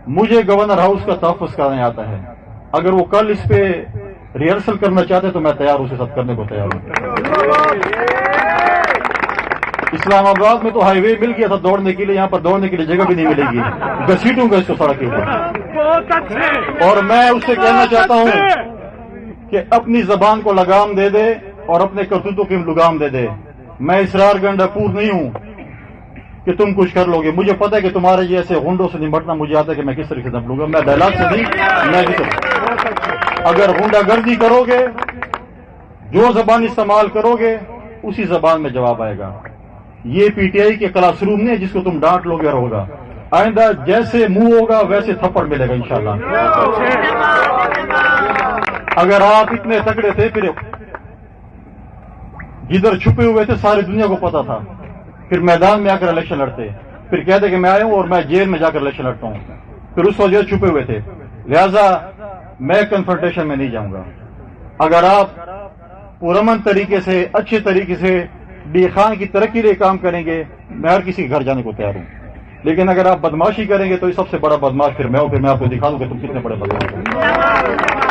مجھے governor house کا تحفظ کرنے آتا ہے. اگر وہ کل اس پہ ریہرسل کرنا چاہتے تو میں تیار ہوں، اسے ساتھ کرنے کو تیار ہوں. اسلام آباد میں تو ہائی وے مل گیا تھا دوڑنے کے لیے، یہاں پر دوڑنے کے لیے جگہ بھی نہیں ملے گی. گھسیٹوں گا اس کو سڑک کے اوپر. اور میں اس سے کہنا چاہتا ہوں کہ اپنی زبان کو لگام دے دے اور اپنے کرتوتوں کی لگام دے دے. میں اسرار گنڈا پور نہیں ہوں کہ تم کچھ کر لو گے. مجھے پتا ہے کہ تمہارے جیسے غنڈوں سے نمٹنا مجھے آتا ہے کہ میں کس طریقے سے نمٹوں گا. میں ڈائلاگ سے نہیں، میں اگر غنڈا گردی کرو گے، جو زبان استعمال کرو گے اسی زبان میں جواب آئے گا. یہ پی ٹی آئی کے کلاس روم نہیں جس کو تم ڈانٹ لو گے اور ہوگا. آئندہ جیسے منہ ہوگا ویسے تھپڑ ملے گا انشاءاللہ. اگر آپ اتنے تکڑے تھے پھر جدھر چھپے ہوئے تھے ساری دنیا کو پتا تھا، پھر میدان میں آ کر الیکشن لڑتے، پھر کہتے کہ میں آیا ہوں اور میں جیل میں جا کر الیکشن لڑتا ہوں. پھر اس وجہ چھپے ہوئے تھے. لہذا میں کنفرنٹیشن میں نہیں جاؤں گا. اگر آپ پرامن طریقے سے، اچھے طریقے سے ڈی خان کی ترقی کے لیے کام کریں گے، میں ہر کسی کے گھر جانے کو تیار ہوں. لیکن اگر آپ بدماشی کریں گے تو سب سے بڑا بدماش پھر میں ہوں. پھر میں آپ کو دکھا دوں کہ تم کتنے بڑے بدماش ہو.